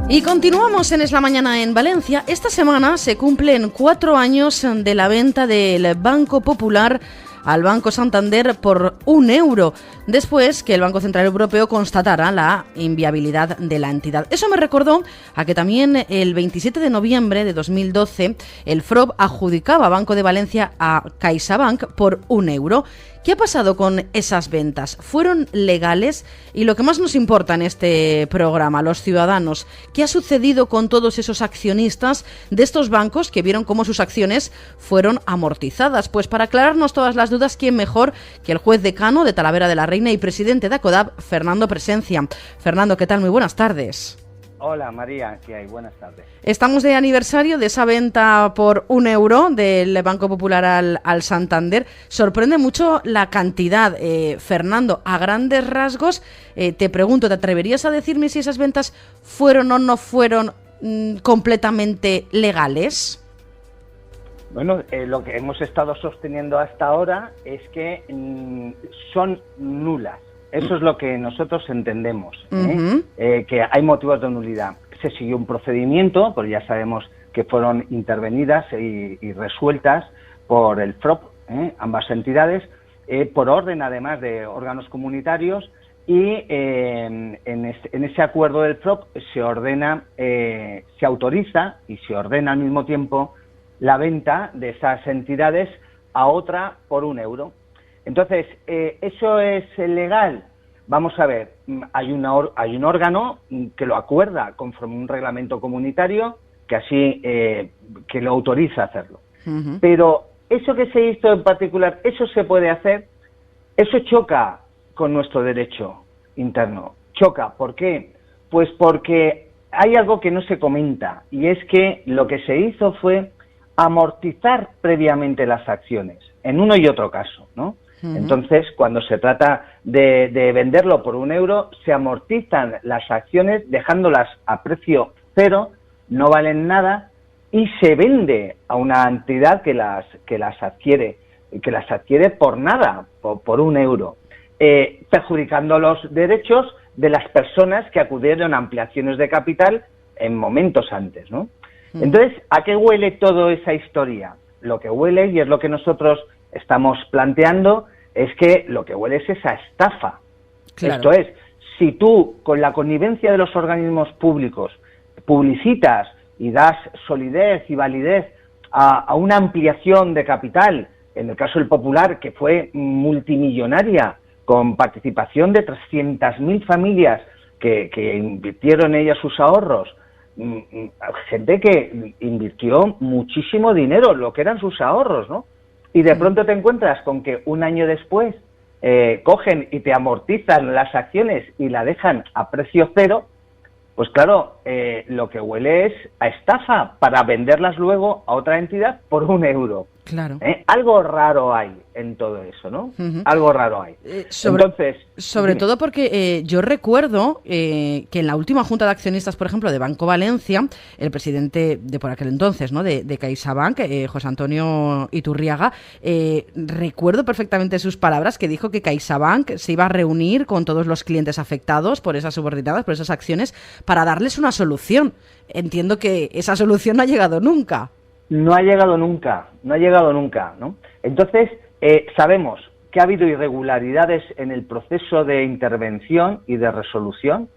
Y continuamos en Es la Mañana en Valencia. Esta semana se cumplen 4 años de la venta del Banco Popular al Banco Santander por €1, después que el Banco Central Europeo constatara la inviabilidad de la entidad. Eso me recordó a que también el 27 de noviembre de 2012 el FROB adjudicaba a Banco de Valencia a CaixaBank por €1. ¿Qué ha pasado con esas ventas? ¿Fueron legales? Y lo que más nos importa en este programa, los ciudadanos, ¿qué ha sucedido con todos esos accionistas de estos bancos que vieron cómo sus acciones fueron amortizadas? Pues para aclararnos todas las dudas, ¿quién mejor que el juez decano de Talavera de la Reina y presidente de ACODAB, Fernando Presencia? Fernando, ¿qué tal? Muy buenas tardes. Hola María, ¿qué hay? Buenas tardes. Estamos de aniversario de esa venta por €1 del Banco Popular al Santander. Sorprende mucho la cantidad. Fernando, a grandes rasgos, te pregunto, ¿te atreverías a decirme si esas ventas fueron o no fueron completamente legales? Bueno, lo que hemos estado sosteniendo hasta ahora es que son nulas. Eso es lo que nosotros entendemos, que hay motivos de nulidad. Se siguió un procedimiento, pero ya sabemos que fueron intervenidas y resueltas por el FROB, ambas entidades, por orden además de órganos comunitarios, y en ese acuerdo del FROB se ordena, se autoriza y se ordena al mismo tiempo la venta de esas entidades a otra por €1. Entonces, ¿eso es legal? Vamos a ver, hay un órgano que lo acuerda conforme un reglamento comunitario que así que lo autoriza a hacerlo. Pero eso que se hizo en particular, ¿eso se puede hacer? Eso choca con nuestro derecho interno. Choca, ¿por qué? Pues porque hay algo que no se comenta, y es que lo que se hizo fue amortizar previamente las acciones, en uno y otro caso, ¿no? Entonces, cuando se trata de venderlo por €1, se amortizan las acciones dejándolas a precio cero, no valen nada, y se vende a una entidad que las adquiere por nada, por €1, perjudicando los derechos de las personas que acudieron a ampliaciones de capital en momentos antes, ¿no? Entonces, ¿a qué huele toda esa historia? Lo que huele, y es lo que nosotros estamos planteando, es que lo que huele es esa estafa. Claro. Esto es, si tú, con la connivencia de los organismos públicos, publicitas y das solidez y validez a una ampliación de capital, en el caso del Popular, que fue multimillonaria, con participación de 300.000 familias que invirtieron en ella sus ahorros, gente que invirtió muchísimo dinero, lo que eran sus ahorros, ¿no? Y de pronto te encuentras con que un año después cogen y te amortizan las acciones y la dejan a precio cero, pues claro, lo que huele es a estafa para venderlas luego a otra entidad por €1. Claro. Algo raro hay en todo eso, ¿no? Algo raro hay. Sobre todo porque yo recuerdo que en la última junta de accionistas, por ejemplo, de Banco Valencia, el presidente de por aquel entonces, ¿no?, de CaixaBank, José Antonio Iturriaga, recuerdo perfectamente sus palabras, que dijo que CaixaBank se iba a reunir con todos los clientes afectados por esas subordinadas, por esas acciones, para darles una solución. Entiendo que esa solución no ha llegado nunca. No ha llegado nunca, ¿no? Entonces, sabemos que ha habido irregularidades en el proceso de intervención y de resolución.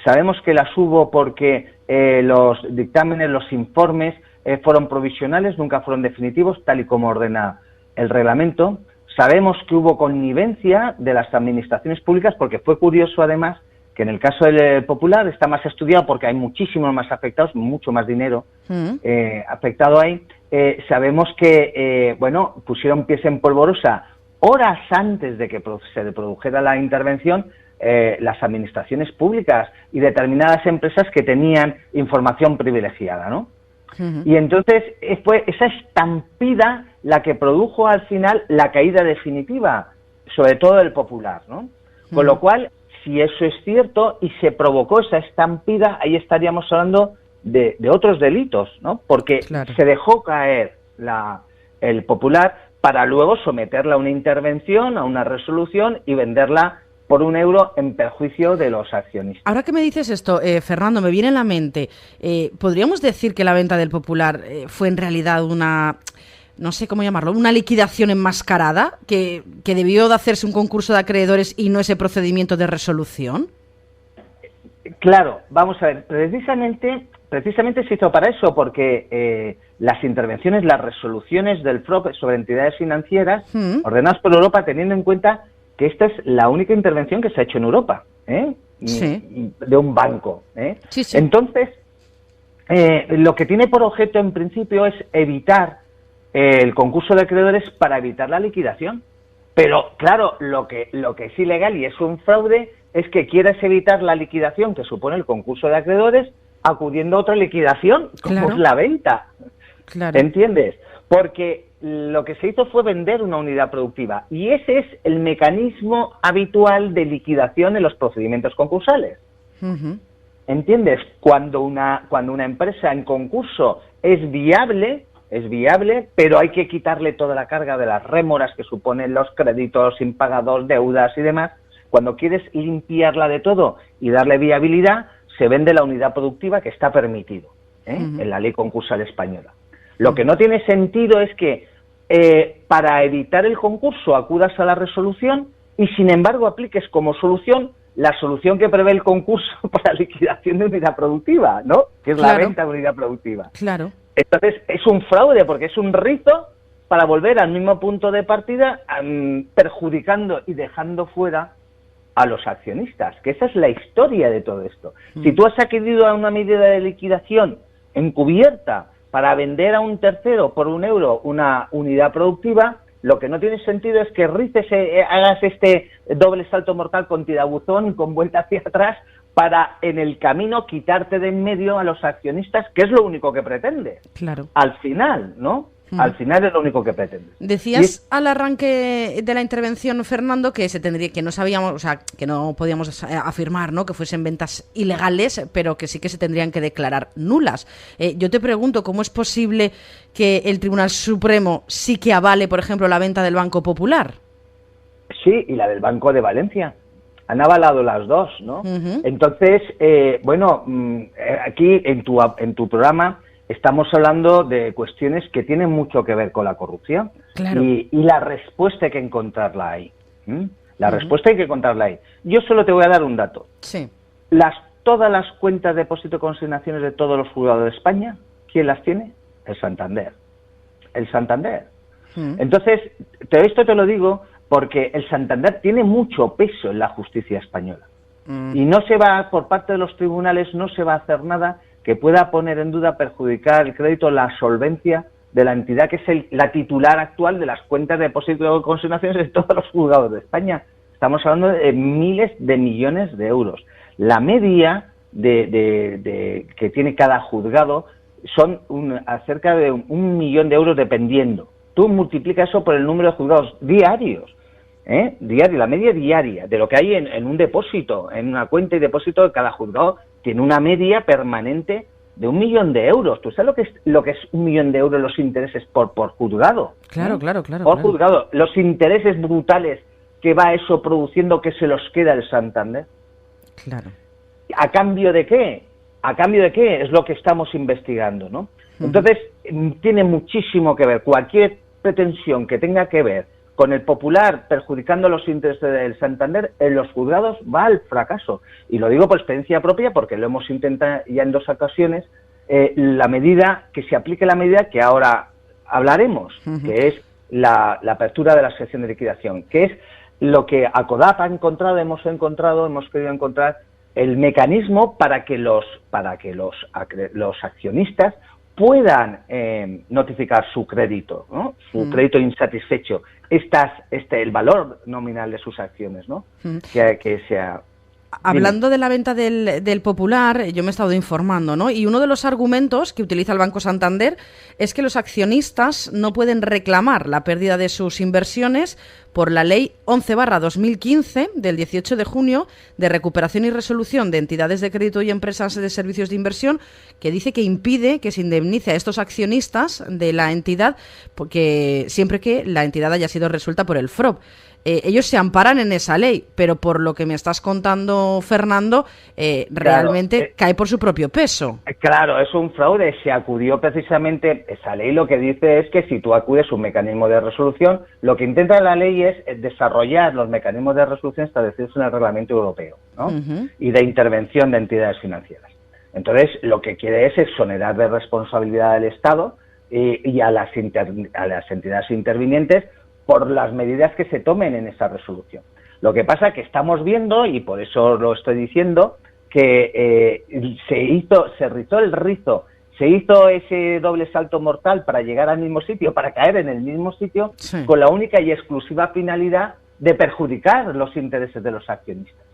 Sabemos que las hubo porque los dictámenes, los informes fueron provisionales, nunca fueron definitivos, tal y como ordena el reglamento. Sabemos que hubo connivencia de las administraciones públicas, porque fue curioso además que en el caso del Popular está más estudiado porque hay muchísimos más afectados, mucho más dinero afectado ahí. Sabemos que, pusieron pies en polvorosa horas antes de que se produjera la intervención las administraciones públicas y determinadas empresas que tenían información privilegiada, ¿no? Y entonces fue esa estampida la que produjo al final la caída definitiva, sobre todo del Popular, ¿no? Con lo cual, si eso es cierto y se provocó esa estampida, ahí estaríamos hablando de otros delitos, ¿no? Porque se dejó caer el Popular para luego someterla a una intervención, a una resolución y venderla por €1 en perjuicio de los accionistas. Ahora que me dices esto, Fernando, me viene en la mente, ¿podríamos decir que la venta del Popular fue en realidad una, no sé cómo llamarlo, una liquidación enmascarada, que debió de hacerse un concurso de acreedores y no ese procedimiento de resolución? Claro, vamos a ver, precisamente se hizo para eso, porque las intervenciones, las resoluciones del FROB sobre entidades financieras ordenadas por Europa, teniendo en cuenta que esta es la única intervención que se ha hecho en Europa, de un banco. Sí, sí. Entonces, lo que tiene por objeto en principio es evitar el concurso de acreedores para evitar la liquidación. Pero, claro, lo que es ilegal y es un fraude es que quieras evitar la liquidación que supone el concurso de acreedores acudiendo a otra liquidación, como es la venta. Claro. ¿Entiendes? Porque lo que se hizo fue vender una unidad productiva y ese es el mecanismo habitual de liquidación en los procedimientos concursales. ¿Entiendes? Cuando una empresa en concurso es viable, pero hay que quitarle toda la carga de las rémoras que suponen los créditos impagados, deudas y demás. Cuando quieres limpiarla de todo y darle viabilidad, se vende la unidad productiva, que está permitido en la ley concursal española. Lo que no tiene sentido es que para evitar el concurso acudas a la resolución y, sin embargo, apliques como solución la solución que prevé el concurso para liquidación de unidad productiva, ¿no? Que es la venta de unidad productiva. Claro. Entonces, es un fraude porque es un rito para volver al mismo punto de partida, perjudicando y dejando fuera a los accionistas, que esa es la historia de todo esto. Si tú has accedido a una medida de liquidación encubierta para vender a un tercero por €1 una unidad productiva, lo que no tiene sentido es que hagas este doble salto mortal con tirabuzón y con vuelta hacia atrás para en el camino quitarte de en medio a los accionistas, que es lo único que pretende. Claro. Al final, ¿no? Al final es lo único que pretende. Decías al arranque de la intervención, Fernando, que que no sabíamos, o sea, que no podíamos afirmar, ¿no?, que fuesen ventas ilegales, pero que sí que se tendrían que declarar nulas. Yo te pregunto, ¿cómo es posible que el Tribunal Supremo sí que avale, por ejemplo, la venta del Banco Popular? Sí, y la del Banco de Valencia. Han avalado las dos, ¿no? Entonces, aquí en tu programa estamos hablando de cuestiones que tienen mucho que ver con la corrupción. Claro. Y la respuesta hay que encontrarla ahí. Respuesta hay que encontrarla ahí. Yo solo te voy a dar un dato. Sí. Todas las cuentas de depósito y consignaciones de todos los juzgados de España, ¿quién las tiene? El Santander. Entonces, esto te lo digo porque el Santander tiene mucho peso en la justicia española. Y por parte de los tribunales, no se va a hacer nada que pueda poner en duda, perjudicar el crédito, la solvencia de la entidad que es la titular actual de las cuentas de depósito y consignaciones de todos los juzgados de España. Estamos hablando de miles de millones de euros. La media que tiene cada juzgado son cerca de 1 millón de euros dependiendo. Tú multiplicas eso por el número de juzgados diarios. La media diaria de lo que hay en un depósito, en una cuenta y depósito de cada juzgado, tiene una media permanente de 1 millón de euros. ¿Tú sabes lo que es 1 millón de euros los intereses por juzgado? Claro. Juzgado. Los intereses brutales que va eso produciendo, que se los queda el Santander. Claro. ¿A cambio de qué? Es lo que estamos investigando, ¿no? Entonces, tiene muchísimo que ver. Cualquier pretensión que tenga que ver con el Popular perjudicando los intereses del Santander en los juzgados va al fracaso. Y lo digo por experiencia propia porque lo hemos intentado ya en 2 ocasiones, que se aplique la medida que ahora hablaremos, que es la apertura de la sección de liquidación, que es lo que ACODAP hemos querido encontrar el mecanismo para que los accionistas puedan notificar su crédito, ¿no? Su crédito insatisfecho, el valor nominal de sus acciones, ¿no? Que sea. Hablando de la venta del Popular, yo me he estado informando, ¿no? Y uno de los argumentos que utiliza el Banco Santander es que los accionistas no pueden reclamar la pérdida de sus inversiones por la Ley 11/2015 del 18 de junio de recuperación y resolución de entidades de crédito y empresas de servicios de inversión, que dice que impide que se indemnice a estos accionistas de la entidad porque siempre que la entidad haya sido resuelta por el FROB. ellos se amparan en esa ley, pero por lo que me estás contando, Fernando, realmente cae por su propio peso. Claro, es un fraude. Se acudió precisamente, esa ley lo que dice es que si tú acudes a un mecanismo de resolución, lo que intenta la ley es desarrollar los mecanismos de resolución establecidos en el Reglamento Europeo, ¿no? Y de intervención de entidades financieras. Entonces, lo que quiere es exonerar de responsabilidad al Estado y a las entidades intervinientes por las medidas que se tomen en esa resolución. Lo que pasa es que estamos viendo, y por eso lo estoy diciendo, que se rizó el rizo, se hizo ese doble salto mortal para llegar al mismo sitio, para caer en el mismo sitio, sí, con la única y exclusiva finalidad de perjudicar los intereses de los accionistas.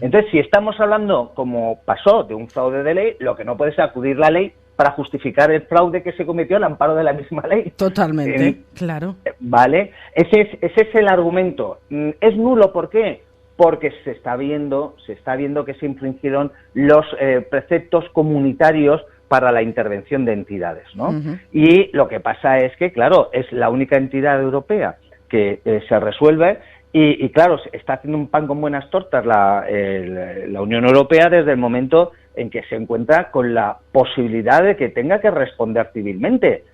Entonces, si estamos hablando, como pasó, de un fraude de ley, lo que no puede es acudir la ley para justificar el fraude que se cometió al amparo de la misma ley. Totalmente, claro. Vale, ese es el argumento. Es nulo, ¿por qué? Porque se está viendo que se infringieron los preceptos comunitarios para la intervención de entidades, ¿no? Y lo que pasa es que, claro, es la única entidad europea que se resuelve. Y claro, está haciendo un pan con buenas tortas la Unión Europea desde el momento en que se encuentra con la posibilidad de que tenga que responder civilmente.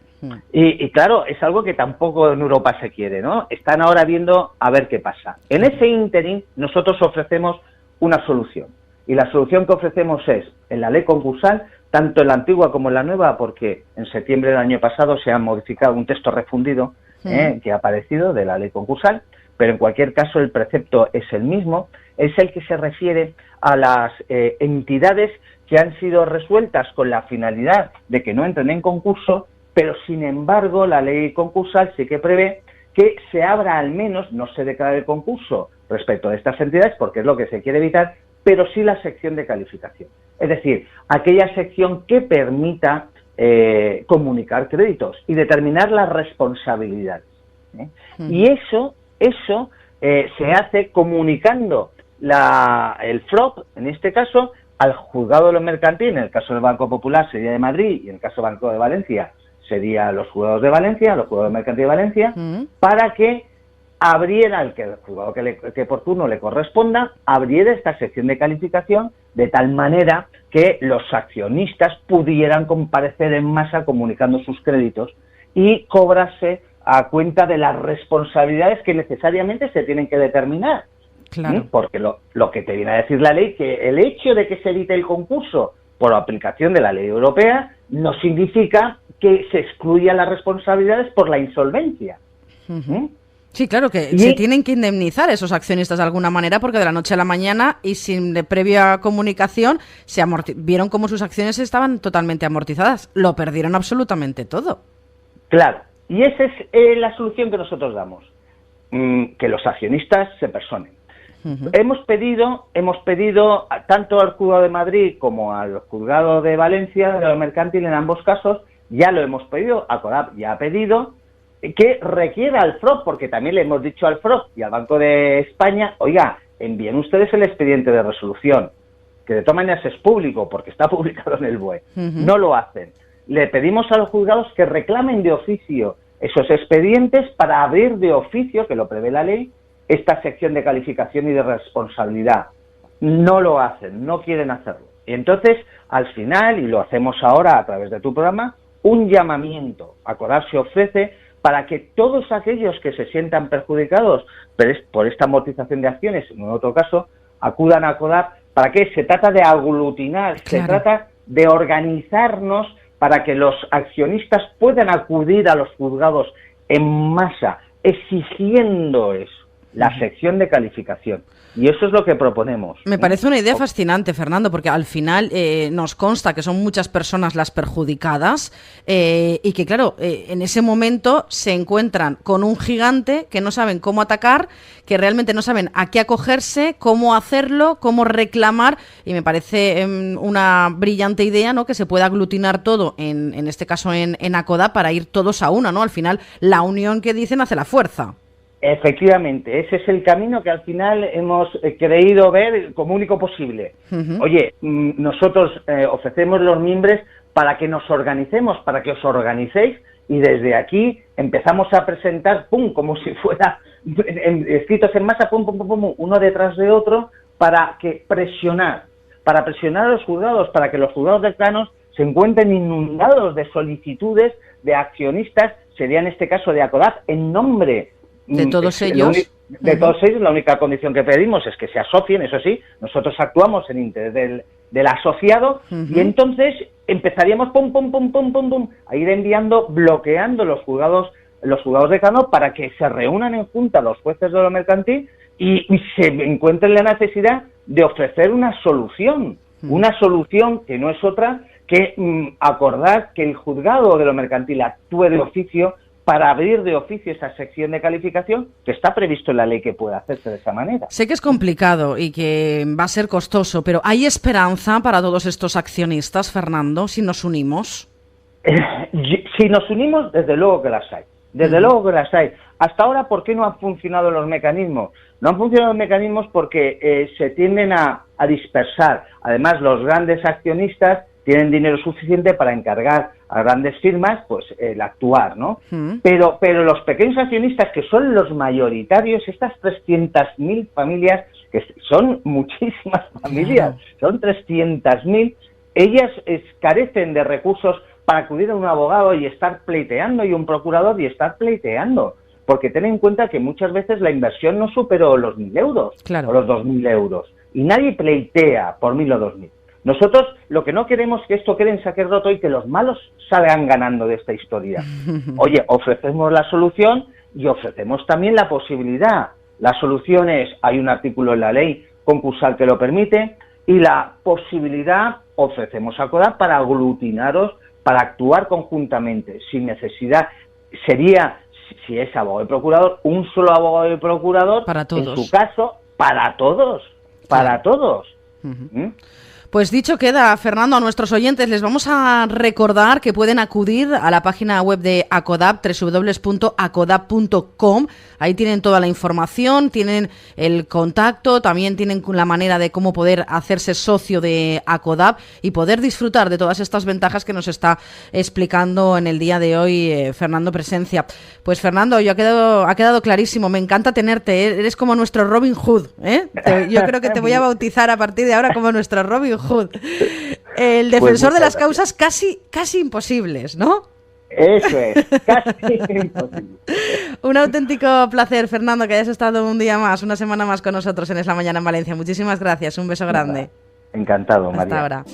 Y claro, es algo que tampoco en Europa se quiere, ¿no? Están ahora viendo a ver qué pasa. En ese ínterin nosotros ofrecemos una solución. Y la solución que ofrecemos es, en la ley concursal, tanto en la antigua como en la nueva, porque en septiembre del año pasado se ha modificado un texto refundido que ha aparecido de la ley concursal, pero en cualquier caso el precepto es el mismo, es el que se refiere a las entidades que han sido resueltas con la finalidad de que no entren en concurso, pero sin embargo la ley concursal sí que prevé que se abra al menos, no se declare el concurso respecto de estas entidades, porque es lo que se quiere evitar, pero sí la sección de calificación. Es decir, aquella sección que permita comunicar créditos y determinar las responsabilidades. Y eso se hace comunicando el FROP, en este caso, al juzgado de lo mercantil. En el caso del Banco Popular sería de Madrid y en el caso del Banco de Valencia sería los juzgados de Valencia, los juzgados de mercantil de Valencia, para que abriera el juzgado que por turno le corresponda, abriera esta sección de calificación de tal manera que los accionistas pudieran comparecer en masa comunicando sus créditos y cobrarse a cuenta de las responsabilidades que necesariamente se tienen que determinar. Claro. Porque lo que te viene a decir la ley, que el hecho de que se evite el concurso por aplicación de la ley europea no significa que se excluyan las responsabilidades por la insolvencia. Sí, claro, que se tienen que indemnizar esos accionistas de alguna manera, porque de la noche a la mañana y sin previa comunicación vieron cómo sus acciones estaban totalmente amortizadas. Lo perdieron absolutamente todo. Claro. Y esa es la solución que nosotros damos, que los accionistas se personen. Hemos pedido tanto al Juzgado de Madrid como al Juzgado de Valencia, de lo mercantil, en ambos casos, ya lo hemos pedido, ACODAP ya ha pedido, que requiera al FROP, porque también le hemos dicho al FROP y al Banco de España, oiga, envíen ustedes el expediente de resolución, que de todas maneras es público, porque está publicado en el BOE. No lo hacen. Le pedimos a los juzgados que reclamen de oficio esos expedientes para abrir de oficio, que lo prevé la ley, esta sección de calificación y de responsabilidad. No lo hacen, no quieren hacerlo. Y entonces, al final, y lo hacemos ahora a través de tu programa, un llamamiento a ACODAP se ofrece para que todos aquellos que se sientan perjudicados por esta amortización de acciones, en otro caso, acudan a ACODAP. ¿Para qué? Se trata de aglutinar, se trata de organizarnos para que los accionistas puedan acudir a los juzgados en masa, exigiendo eso, la sección de calificación. Y eso es lo que proponemos. Me parece una idea fascinante, Fernando, porque al final nos consta que son muchas personas las perjudicadas y que, claro, en ese momento se encuentran con un gigante que no saben cómo atacar, que realmente no saben a qué acogerse, cómo hacerlo, cómo reclamar, y me parece una brillante idea, ¿no?, que se pueda aglutinar todo, en este caso en ACODAP, para ir todos a una, ¿no? Al final, la unión que dicen hace la fuerza. Efectivamente, ese es el camino que al final hemos creído ver como único posible. Oye, nosotros ofrecemos los mimbres para que nos organicemos, para que os organicéis, y desde aquí empezamos a presentar, ¡pum!, como si fuera escritos en masa, pum, pum, pum, pum, uno detrás de otro, para presionar a los juzgados, para que los juzgados decananos se encuentren inundados de solicitudes de accionistas, sería en este caso de ACODAP, en nombre de todos ellos. De todos ellos, la única condición que pedimos es que se asocien, eso sí, nosotros actuamos en interés del asociado, y entonces empezaríamos pum, pum, pum, pum, pum, pum, a ir enviando, bloqueando los juzgados decananos para que se reúnan en junta los jueces de lo mercantil y se encuentren la necesidad de ofrecer una solución que no es otra que acordar que el juzgado de lo mercantil actúe de oficio para abrir de oficio esa sección de calificación que está previsto en la ley que pueda hacerse de esa manera. Sé que es complicado y que va a ser costoso, pero ¿hay esperanza para todos estos accionistas, Fernando, si nos unimos? Si nos unimos, desde luego que las hay. Desde luego que las hay. Hasta ahora, ¿por qué no han funcionado los mecanismos? No han funcionado los mecanismos porque se tienden a dispersar. Además, los grandes accionistas tienen dinero suficiente para encargar a grandes firmas pues el actuar, ¿no? Pero los pequeños accionistas, que son los mayoritarios, estas 300.000 familias, que son muchísimas familias, son 300.000, ellas carecen de recursos para acudir a un abogado y estar pleiteando, y un procurador y estar pleiteando, porque ten en cuenta que muchas veces la inversión no superó los 1.000 euros o los 2.000 euros, y nadie pleitea por 1.000 o 2.000. Nosotros lo que no queremos es que esto quede en saque roto y que los malos salgan ganando de esta historia. Oye, ofrecemos la solución y ofrecemos también la posibilidad. La solución es, hay un artículo en la ley concursal que lo permite, y la posibilidad ofrecemos a ACODAP para aglutinaros, para actuar conjuntamente, sin necesidad. Sería, si es abogado y procurador, un solo abogado y procurador, para todos. En su caso, para todos, para todos. Pues dicho queda, Fernando, a nuestros oyentes les vamos a recordar que pueden acudir a la página web de ACODAP, www.acodap.com. Ahí tienen toda la información, tienen el contacto, también tienen la manera de cómo poder hacerse socio de ACODAP y poder disfrutar de todas estas ventajas que nos está explicando en el día de hoy Fernando Presencia. Pues Fernando, ha quedado clarísimo, me encanta tenerte, eres como nuestro Robin Hood, ¿eh? Yo creo que te voy a bautizar a partir de ahora como nuestro Robin Hood. El defensor de las causas casi imposibles, ¿no? Eso es, casi imposible. Un auténtico placer, Fernando, que hayas estado un día más, una semana más con nosotros en Es la Mañana en Valencia. Muchísimas gracias, un beso grande. Encantado, María. Hasta ahora.